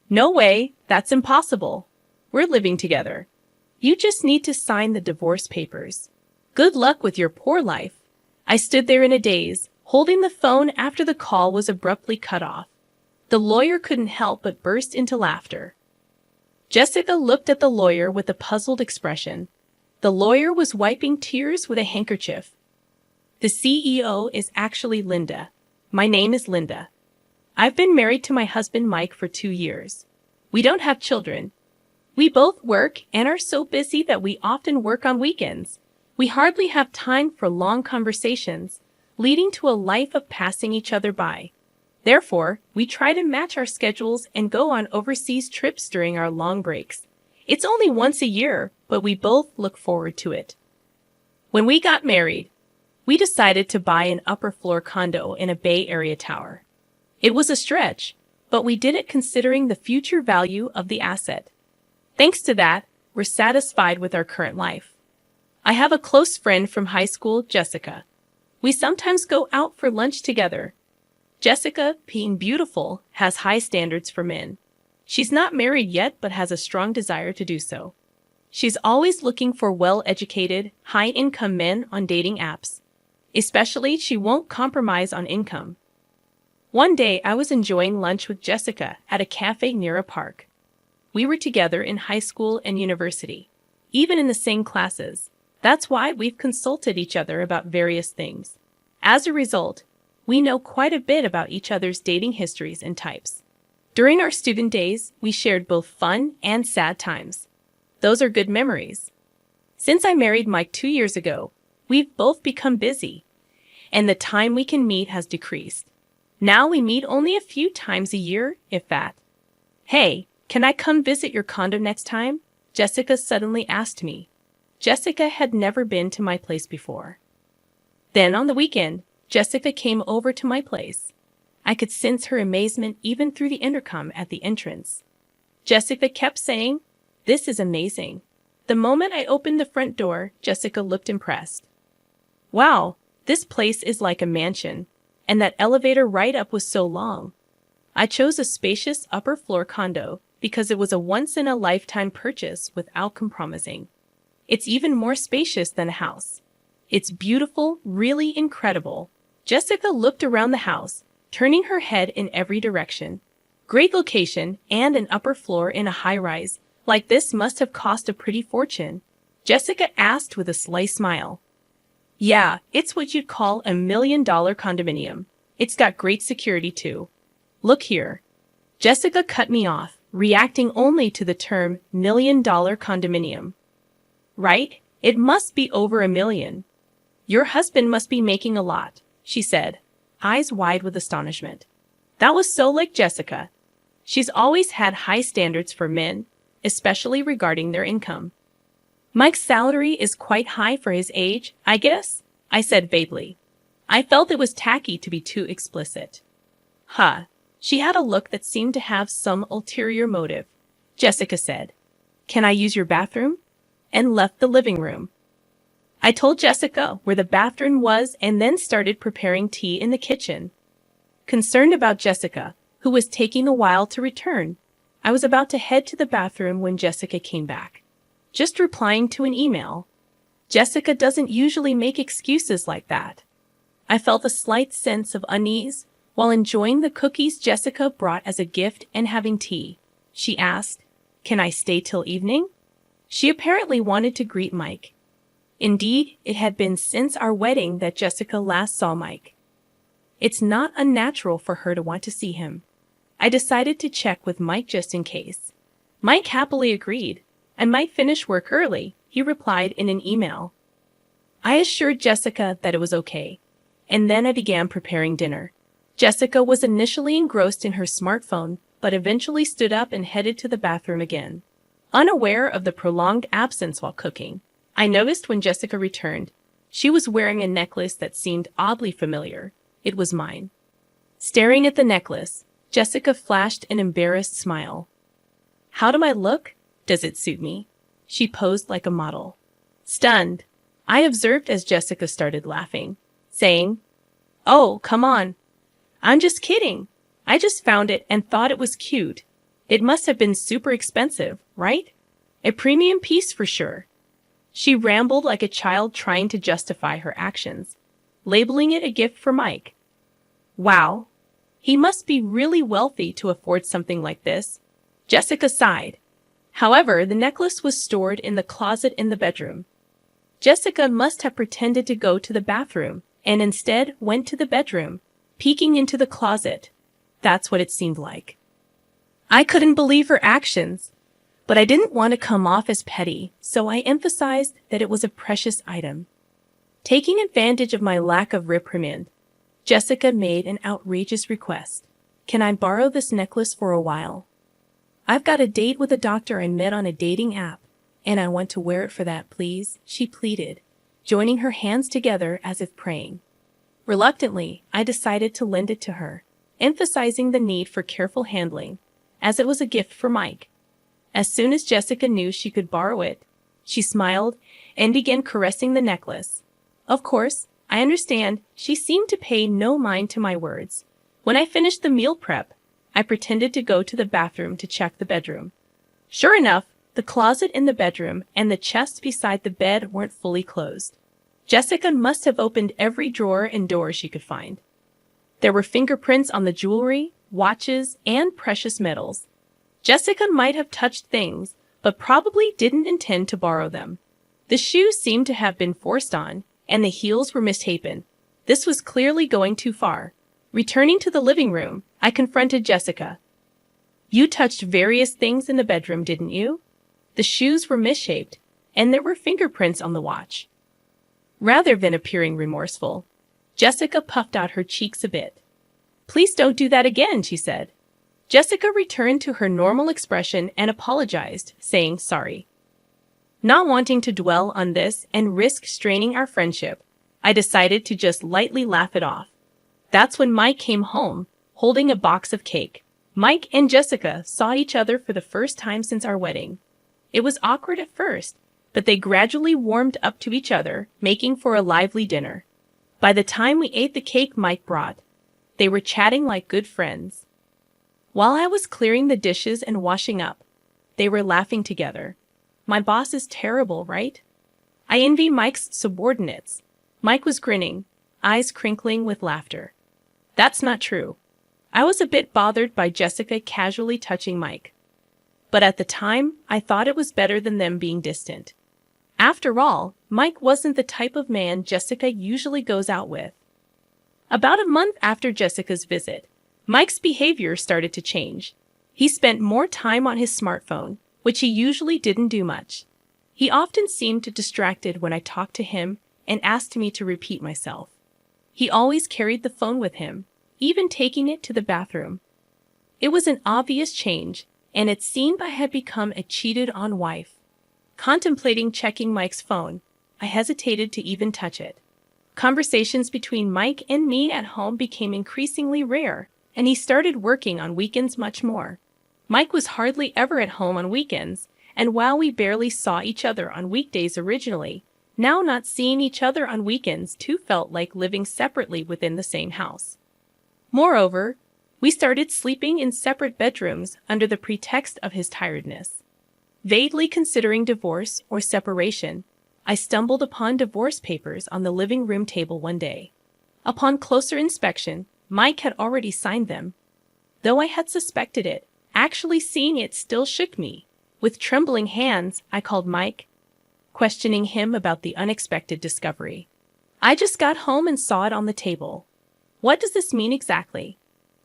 No way, that's impossible. We're living together. You just need to sign the divorce papers. Good luck with your poor life. I stood there in a daze, holding the phone after the call was abruptly cut off. The lawyer couldn't help but burst into laughter. Jessica looked at the lawyer with a puzzled expression. The lawyer was wiping tears with a handkerchief. The CEO is actually Linda. My name is Linda. I've been married to my husband Mike for 2 years. We don't have children. We both work and are so busy that we often work on weekends. We hardly have time for long conversations, leading to a life of passing each other by. Therefore, we try to match our schedules and go on overseas trips during our long breaks. It's only once a year, but we both look forward to it. When we got married, we decided to buy an upper-floor condo in a Bay Area tower. It was a stretch, but we did it considering the future value of the asset. Thanks to that, we're satisfied with our current life. I have a close friend from high school, Jessica. We sometimes go out for lunch together. Jessica, being beautiful, has high standards for men. She's not married yet but has a strong desire to do so. She's always looking for well-educated, high-income men on dating apps. Especially, she won't compromise on income. One day, I was enjoying lunch with Jessica at a cafe near a park. We were together in high school and university, even in the same classes. That's why we've consulted each other about various things. As a result, we know quite a bit about each other's dating histories and types. During our student days, we shared both fun and sad times. Those are good memories. Since I married Mike 2 years ago, we've both become busy, and the time we can meet has decreased. Now we meet only a few times a year, if that. Hey, can I come visit your condo next time? Jessica suddenly asked me. Jessica had never been to my place before. Then on the weekend, Jessica came over to my place. I could sense her amazement even through the intercom at the entrance. Jessica kept saying, "This is amazing." The moment I opened the front door, Jessica looked impressed. "Wow, this place is like a mansion, and that elevator right up was so long." I chose a spacious upper-floor condo because it was a once-in-a-lifetime purchase without compromising. It's even more spacious than a house. It's beautiful, really incredible. Jessica looked around the house, turning her head in every direction. Great location and an upper floor in a high-rise like this must have cost a pretty fortune. Jessica asked with a sly smile. Yeah, it's what you'd call a $1 million condominium. It's got great security too. Look here. Jessica cut me off, reacting only to the term $1 million condominium. Right? It must be over $1 million. Your husband must be making a lot, she said, eyes wide with astonishment. That was so like Jessica. She's always had high standards for men, especially regarding their income. Mike's salary is quite high for his age, I guess, I said vaguely. I felt it was tacky to be too explicit. Huh. She had a look that seemed to have some ulterior motive. Jessica said, "Can I use your bathroom?" and left the living room. I told Jessica where the bathroom was and then started preparing tea in the kitchen. Concerned about Jessica, who was taking a while to return, I was about to head to the bathroom when Jessica came back. Just replying to an email. Jessica doesn't usually make excuses like that. I felt a slight sense of unease while enjoying the cookies Jessica brought as a gift and having tea. She asked, "Can I stay till evening?" She apparently wanted to greet Mike. Indeed, it had been since our wedding that Jessica last saw Mike. It's not unnatural for her to want to see him. I decided to check with Mike just in case. Mike happily agreed. I might finish work early, he replied in an email. I assured Jessica that it was okay, and then I began preparing dinner. Jessica was initially engrossed in her smartphone, but eventually stood up and headed to the bathroom again. Unaware of the prolonged absence while cooking, I noticed when Jessica returned, she was wearing a necklace that seemed oddly familiar. It was mine. Staring at the necklace, Jessica flashed an embarrassed smile. How do I look? Does it suit me? She posed like a model. Stunned, I observed as Jessica started laughing, saying, "Oh, come on. I'm just kidding. I just found it and thought it was cute. It must have been super expensive, right? A premium piece for sure. She rambled like a child trying to justify her actions, labeling it a gift for Mike. Wow, he must be really wealthy to afford something like this. Jessica sighed. However, the necklace was stored in the closet in the bedroom. Jessica must have pretended to go to the bathroom and instead went to the bedroom, peeking into the closet. That's what it seemed like. I couldn't believe her actions, but I didn't want to come off as petty, so I emphasized that it was a precious item. Taking advantage of my lack of reprimand, Jessica made an outrageous request. Can I borrow this necklace for a while? I've got a date with a doctor I met on a dating app, and I want to wear it for that, please, she pleaded, joining her hands together as if praying. Reluctantly, I decided to lend it to her, emphasizing the need for careful handling, as it was a gift for Mike. As soon as Jessica knew she could borrow it, she smiled and began caressing the necklace. Of course, I understand, she seemed to pay no mind to my words. When I finished the meal prep, I pretended to go to the bathroom to check the bedroom. Sure enough, the closet in the bedroom and the chest beside the bed weren't fully closed. Jessica must have opened every drawer and door she could find. There were fingerprints on the jewelry, watches, and precious metals. Jessica might have touched things, but probably didn't intend to borrow them. The shoes seemed to have been forced on, and the heels were misshapen. This was clearly going too far. Returning to the living room, I confronted Jessica. You touched various things in the bedroom, didn't you? The shoes were misshaped, and there were fingerprints on the watch. Rather than appearing remorseful, Jessica puffed out her cheeks a bit. Please don't do that again, she said. Jessica returned to her normal expression and apologized, saying sorry. Not wanting to dwell on this and risk straining our friendship, I decided to just lightly laugh it off. That's when Mike came home, holding a box of cake. Mike and Jessica saw each other for the first time since our wedding. It was awkward at first, but they gradually warmed up to each other, making for a lively dinner. By the time we ate the cake Mike brought, they were chatting like good friends. While I was clearing the dishes and washing up, they were laughing together. My boss is terrible, right? I envy Mike's subordinates. Mike was grinning, eyes crinkling with laughter. That's not true. I was a bit bothered by Jessica casually touching Mike. But at the time, I thought it was better than them being distant. After all, Mike wasn't the type of man Jessica usually goes out with. About a month after Jessica's visit, Mike's behavior started to change. He spent more time on his smartphone, which he usually didn't do much. He often seemed distracted when I talked to him and asked me to repeat myself. He always carried the phone with him, even taking it to the bathroom. It was an obvious change, and it seemed I had become a cheated-on wife. Contemplating checking Mike's phone, I hesitated to even touch it. Conversations between Mike and me at home became increasingly rare, and he started working on weekends much more. Mike was hardly ever at home on weekends, and while we barely saw each other on weekdays originally, now not seeing each other on weekends too felt like living separately within the same house. Moreover, we started sleeping in separate bedrooms under the pretext of his tiredness. Vaguely considering divorce or separation, I stumbled upon divorce papers on the living room table one day. Upon closer inspection, Mike had already signed them. Though I had suspected it, actually seeing it still shook me. With trembling hands, I called Mike, questioning him about the unexpected discovery. I just got home and saw it on the table. What does this mean exactly?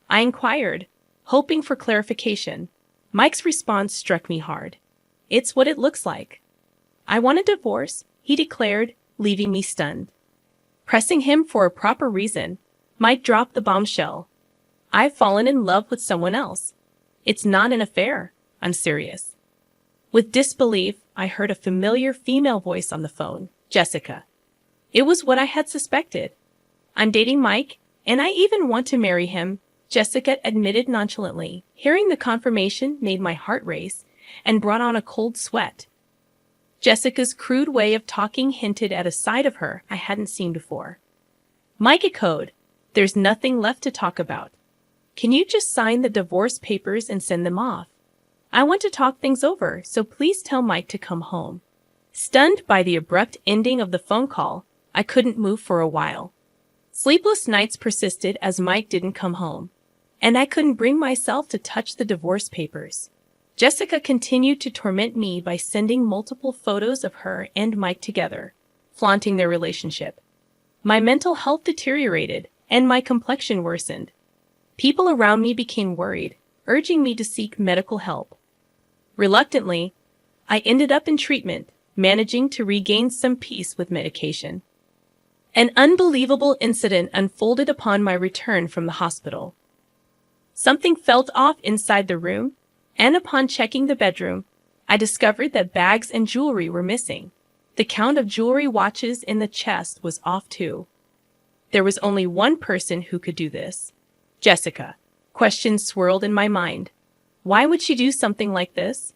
I inquired, hoping for clarification. Mike's response struck me hard. It's what it looks like. I want a divorce, he declared, leaving me stunned. Pressing him for a proper reason, Mike dropped the bombshell. I've fallen in love with someone else. It's not an affair. I'm serious. With disbelief, I heard a familiar female voice on the phone, Jessica. It was what I had suspected. I'm dating Mike, and I even want to marry him, Jessica admitted nonchalantly. Hearing the confirmation made my heart race and brought on a cold sweat. Jessica's crude way of talking hinted at a side of her I hadn't seen before. Mike echoed, "There's nothing left to talk about. Can you just sign the divorce papers and send them off?" I want to talk things over, so please tell Mike to come home. Stunned by the abrupt ending of the phone call, I couldn't move for a while. Sleepless nights persisted as Mike didn't come home, and I couldn't bring myself to touch the divorce papers. Jessica continued to torment me by sending multiple photos of her and Mike together, flaunting their relationship. My mental health deteriorated, and my complexion worsened. People around me became worried, urging me to seek medical help. Reluctantly, I ended up in treatment, managing to regain some peace with medication. An unbelievable incident unfolded upon my return from the hospital. Something felt off inside the room, and upon checking the bedroom, I discovered that bags and jewelry were missing. The count of jewelry watches in the chest was off too. There was only one person who could do this. Jessica. Questions swirled in my mind. Why would she do something like this?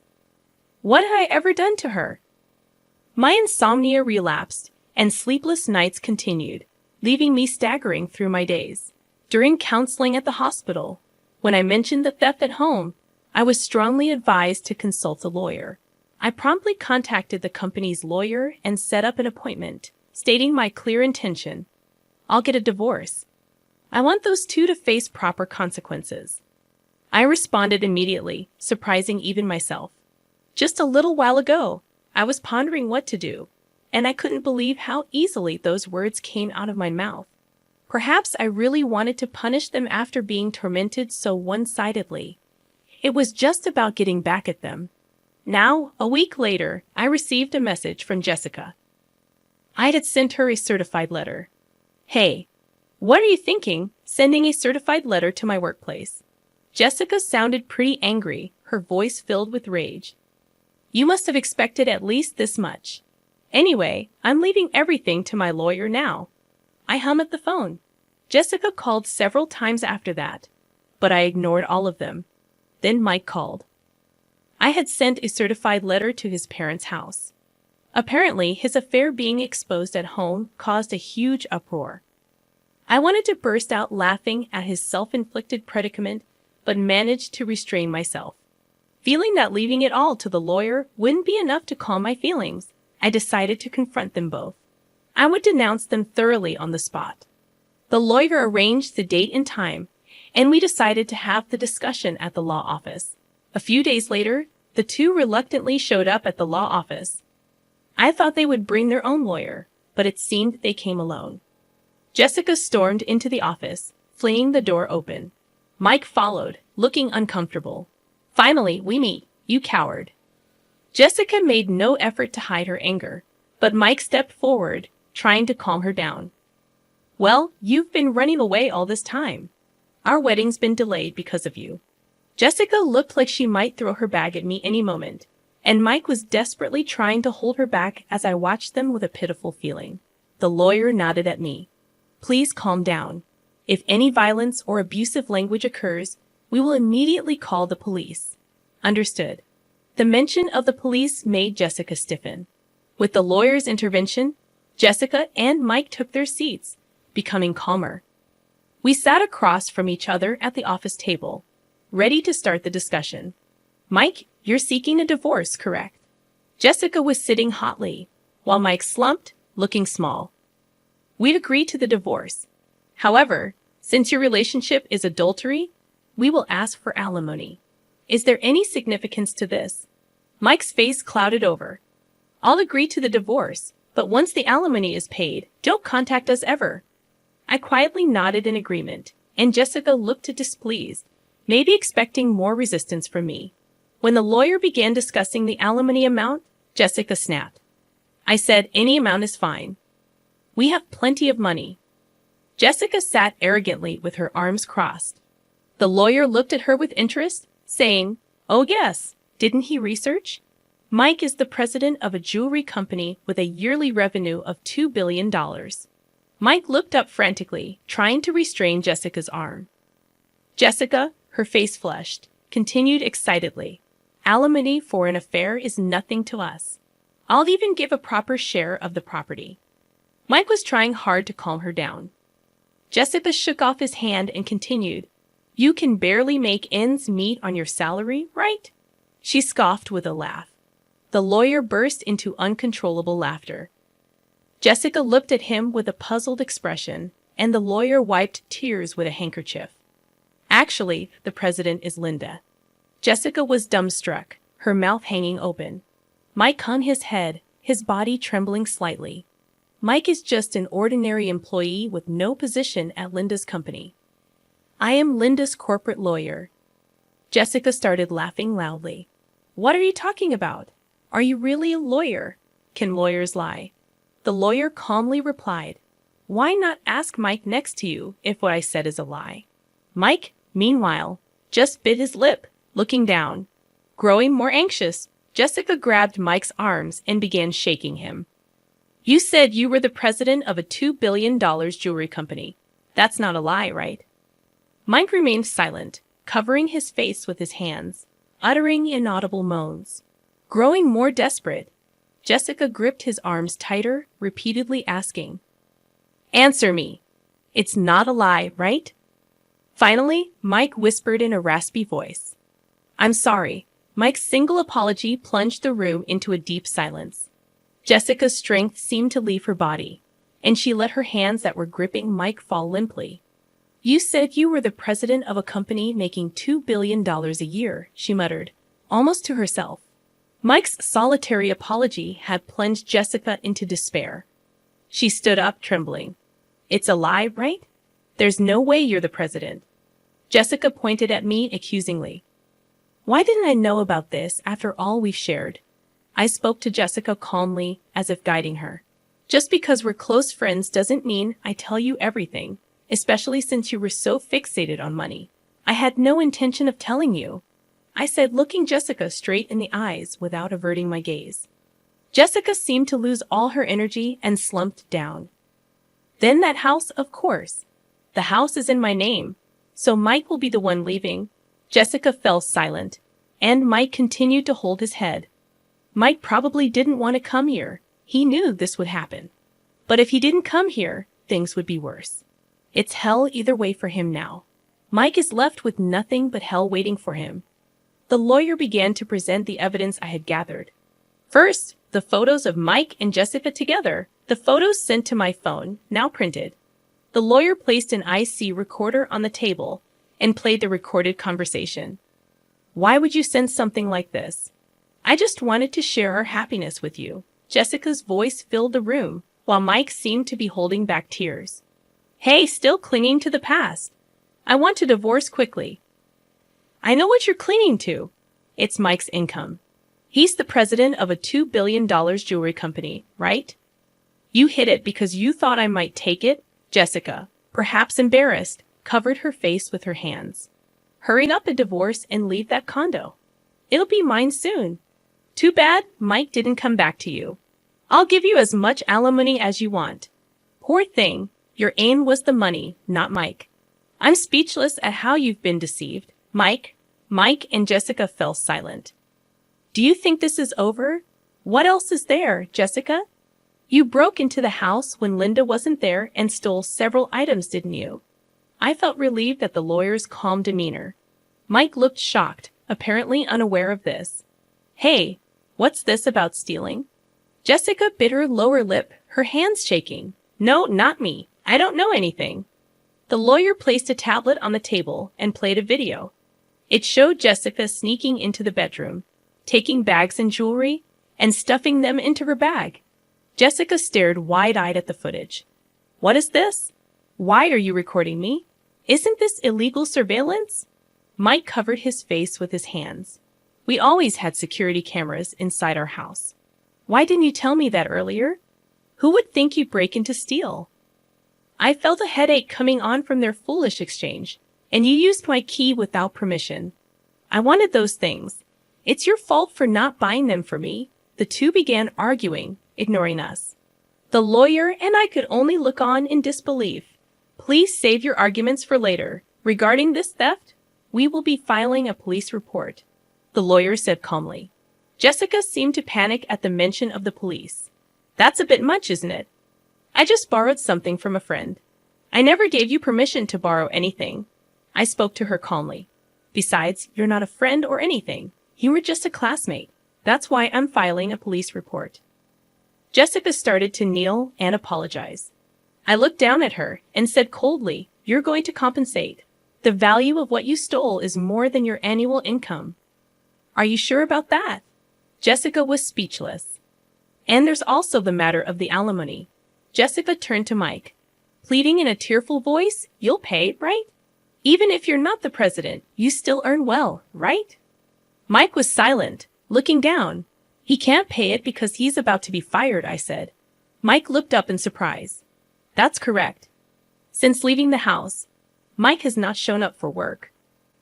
What had I ever done to her? My insomnia relapsed, and sleepless nights continued, leaving me staggering through my days. During counseling at the hospital, when I mentioned the theft at home, I was strongly advised to consult a lawyer. I promptly contacted the company's lawyer and set up an appointment, stating my clear intention. I'll get a divorce. I want those two to face proper consequences. I responded immediately, surprising even myself. Just a little while ago, I was pondering what to do, and I couldn't believe how easily those words came out of my mouth. Perhaps I really wanted to punish them after being tormented so one-sidedly. It was just about getting back at them. Now, a week later, I received a message from Jessica. I had sent her a certified letter. Hey, what are you thinking, sending a certified letter to my workplace? Jessica sounded pretty angry, her voice filled with rage. You must have expected at least this much. Anyway, I'm leaving everything to my lawyer now. I hung up the phone. Jessica called several times after that, but I ignored all of them. Then Mike called. I had sent a certified letter to his parents' house. Apparently, his affair being exposed at home caused a huge uproar. I wanted to burst out laughing at his self-inflicted predicament, but managed to restrain myself. Feeling that leaving it all to the lawyer wouldn't be enough to calm my feelings, I decided to confront them both. I would denounce them thoroughly on the spot. The lawyer arranged the date and time, and we decided to have the discussion at the law office. A few days later, the two reluctantly showed up at the law office. I thought they would bring their own lawyer, but it seemed they came alone. Jessica stormed into the office, flinging the door open. Mike followed, looking uncomfortable. Finally, we meet, you coward. Jessica made no effort to hide her anger, but Mike stepped forward, trying to calm her down. Well, you've been running away all this time. Our wedding's been delayed because of you. Jessica looked like she might throw her bag at me any moment, and Mike was desperately trying to hold her back as I watched them with a pitiful feeling. The lawyer nodded at me. Please calm down. If any violence or abusive language occurs, we will immediately call the police. Understood. The mention of the police made Jessica stiffen. With the lawyer's intervention, Jessica and Mike took their seats, becoming calmer. We sat across from each other at the office table, ready to start the discussion. Mike, you're seeking a divorce, correct? Jessica was sitting hotly, while Mike slumped, looking small. We've agreed to the divorce. However, since your relationship is adultery, we will ask for alimony. Is there any significance to this? Mike's face clouded over. I'll agree to the divorce, but once the alimony is paid, don't contact us ever. I quietly nodded in agreement, and Jessica looked displeased, maybe expecting more resistance from me. When the lawyer began discussing the alimony amount, Jessica snapped. I said any amount is fine. We have plenty of money. Jessica sat arrogantly with her arms crossed. The lawyer looked at her with interest, saying, Oh yes, didn't he research? Mike is the president of a jewelry company with a yearly revenue of $2 billion. Mike looked up frantically, trying to restrain Jessica's arm. Jessica, her face flushed, continued excitedly. Alimony for an affair is nothing to us. I'll even give a proper share of the property. Mike was trying hard to calm her down. Jessica shook off his hand and continued, You can barely make ends meet on your salary, right? She scoffed with a laugh. The lawyer burst into uncontrollable laughter. Jessica looked at him with a puzzled expression, and the lawyer wiped tears with a handkerchief. Actually, the president is Linda. Jessica was dumbstruck, her mouth hanging open. Mike hung his head, his body trembling slightly. Mike is just an ordinary employee with no position at Linda's company. I am Linda's corporate lawyer. Jessica started laughing loudly. What are you talking about? Are you really a lawyer? Can lawyers lie? The lawyer calmly replied, Why not ask Mike next to you if what I said is a lie? Mike, meanwhile, just bit his lip, looking down. Growing more anxious, Jessica grabbed Mike's arms and began shaking him. You said you were the president of a $2 billion jewelry company. That's not a lie, right? Mike remained silent, covering his face with his hands, uttering inaudible moans. Growing more desperate, Jessica gripped his arms tighter, repeatedly asking, Answer me. It's not a lie, right? Finally, Mike whispered in a raspy voice. I'm sorry. Mike's single apology plunged the room into a deep silence. Jessica's strength seemed to leave her body, and she let her hands that were gripping Mike fall limply. You said you were the president of a company making $2 billion a year, she muttered, almost to herself. Mike's solitary apology had plunged Jessica into despair. She stood up, trembling. It's a lie, right? There's no way you're the president. Jessica pointed at me accusingly. Why didn't I know about this after all we've shared? I spoke to Jessica calmly, as if guiding her. Just because we're close friends doesn't mean I tell you everything, especially since you were so fixated on money. I had no intention of telling you, I said, looking Jessica straight in the eyes without averting my gaze. Jessica seemed to lose all her energy and slumped down. Then that house, of course. The house is in my name, so Mike will be the one leaving. Jessica fell silent, and Mike continued to hold his head. Mike probably didn't want to come here. He knew this would happen. But if he didn't come here, things would be worse. It's hell either way for him now. Mike is left with nothing but hell waiting for him. The lawyer began to present the evidence I had gathered. First, the photos of Mike and Jessica together, the photos sent to my phone, now printed. The lawyer placed an IC recorder on the table and played the recorded conversation. Why would you send something like this? I just wanted to share our happiness with you. Jessica's voice filled the room, while Mike seemed to be holding back tears. Hey, still clinging to the past. I want to divorce quickly. I know what you're clinging to. It's Mike's income. He's the president of a $2 billion jewelry company, right? You hid it because you thought I might take it? Jessica, perhaps embarrassed, covered her face with her hands. Hurry up a divorce and leave that condo. It'll be mine soon. Too bad Mike didn't come back to you. I'll give you as much alimony as you want. Poor thing, your aim was the money, not Mike. I'm speechless at how you've been deceived. Mike and Jessica fell silent. Do you think this is over? What else is there, Jessica? You broke into the house when Linda wasn't there and stole several items, didn't you? I felt relieved at the lawyer's calm demeanor. Mike looked shocked, apparently unaware of this. Hey, what's this about stealing? Jessica bit her lower lip, her hands shaking. No, not me. I don't know anything. The lawyer placed a tablet on the table and played a video. It showed Jessica sneaking into the bedroom, taking bags and jewelry, and stuffing them into her bag. Jessica stared wide-eyed at the footage. What is this? Why are you recording me? Isn't this illegal surveillance? Mike covered his face with his hands. We always had security cameras inside our house. Why didn't you tell me that earlier? Who would think you'd break in to steal? I felt a headache coming on from their foolish exchange, and you used my key without permission. I wanted those things. It's your fault for not buying them for me. The two began arguing, ignoring us. The lawyer and I could only look on in disbelief. Please save your arguments for later. Regarding this theft, we will be filing a police report, the lawyer said calmly. Jessica seemed to panic at the mention of the police. That's a bit much, isn't it? I just borrowed something from a friend. I never gave you permission to borrow anything. I spoke to her calmly. Besides, you're not a friend or anything. You were just a classmate. That's why I'm filing a police report. Jessica started to kneel and apologize. I looked down at her and said coldly, "You're going to compensate. The value of what you stole is more than your annual income." "Are you sure about that?" Jessica was speechless. "And there's also the matter of the alimony." Jessica turned to Mike, pleading in a tearful voice, "You'll pay, right? Even if you're not the president, you still earn well, right?" Mike was silent, looking down. "He can't pay it because he's about to be fired," I said. Mike looked up in surprise. "That's correct. Since leaving the house, Mike has not shown up for work.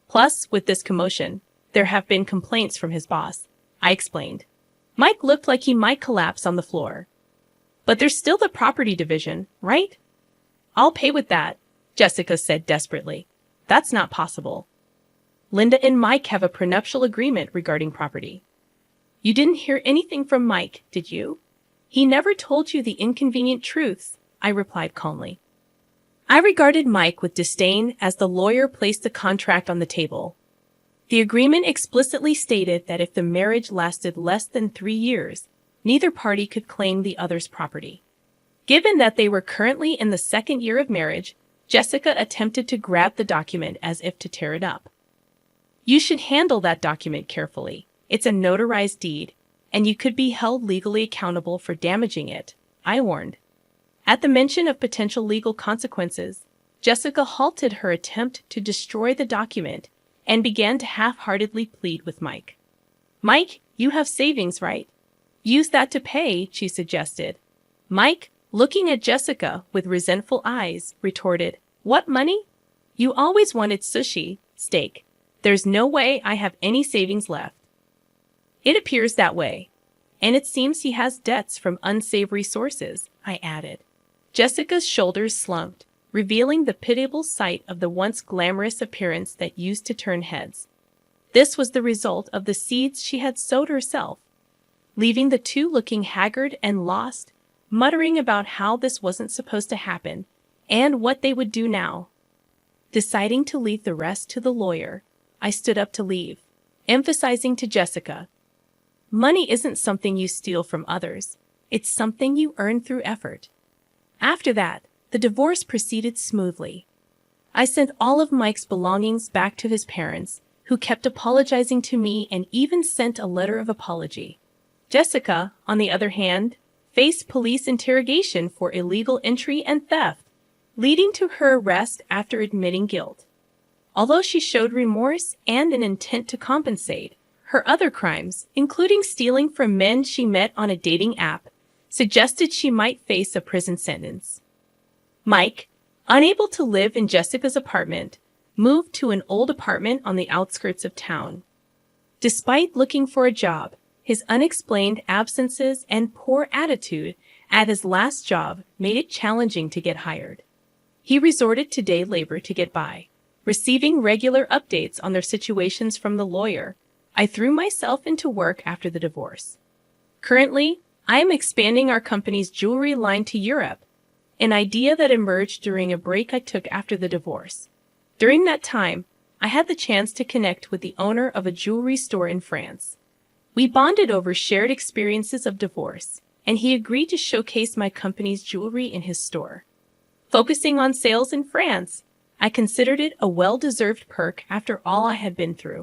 Plus, with this commotion, there have been complaints from his boss," I explained. Mike looked like he might collapse on the floor. "But there's still the property division, right?" "I'll pay with that," Jessica said desperately. "That's not possible. Linda and Mike have a prenuptial agreement regarding property." "You didn't hear anything from Mike, did you?" "He never told you the inconvenient truths," I replied calmly. I regarded Mike with disdain as the lawyer placed the contract on the table. The agreement explicitly stated that if the marriage lasted less than 3 years, neither party could claim the other's property. Given that they were currently in the 2nd year of marriage, Jessica attempted to grab the document as if to tear it up. "You should handle that document carefully. It's a notarized deed, and you could be held legally accountable for damaging it," I warned. At the mention of potential legal consequences, Jessica halted her attempt to destroy the document and began to half-heartedly plead with Mike. "Mike, you have savings, right? Use that to pay," she suggested. Mike, looking at Jessica with resentful eyes, retorted, "What money? You always wanted sushi, steak. There's no way I have any savings left." "It appears that way. And it seems he has debts from unsavory sources," I added. Jessica's shoulders slumped, revealing the pitiable sight of the once glamorous appearance that used to turn heads. This was the result of the seeds she had sowed herself, leaving the two looking haggard and lost, muttering about how this wasn't supposed to happen and what they would do now. Deciding to leave the rest to the lawyer, I stood up to leave, emphasizing to Jessica, "Money isn't something you steal from others. It's something you earn through effort." After that, the divorce proceeded smoothly. I sent all of Mike's belongings back to his parents, who kept apologizing to me and even sent a letter of apology. Jessica, on the other hand, faced police interrogation for illegal entry and theft, leading to her arrest after admitting guilt. Although she showed remorse and an intent to compensate, her other crimes, including stealing from men she met on a dating app, suggested she might face a prison sentence. Mike, unable to live in Jessica's apartment, moved to an old apartment on the outskirts of town. Despite looking for a job, his unexplained absences and poor attitude at his last job made it challenging to get hired. He resorted to day labor to get by, receiving regular updates on their situations from the lawyer. I threw myself into work after the divorce. Currently, I am expanding our company's jewelry line to Europe, an idea that emerged during a break I took after the divorce. During that time, I had the chance to connect with the owner of a jewelry store in France. We bonded over shared experiences of divorce, and he agreed to showcase my company's jewelry in his store. Focusing on sales in France, I considered it a well-deserved perk after all I had been through.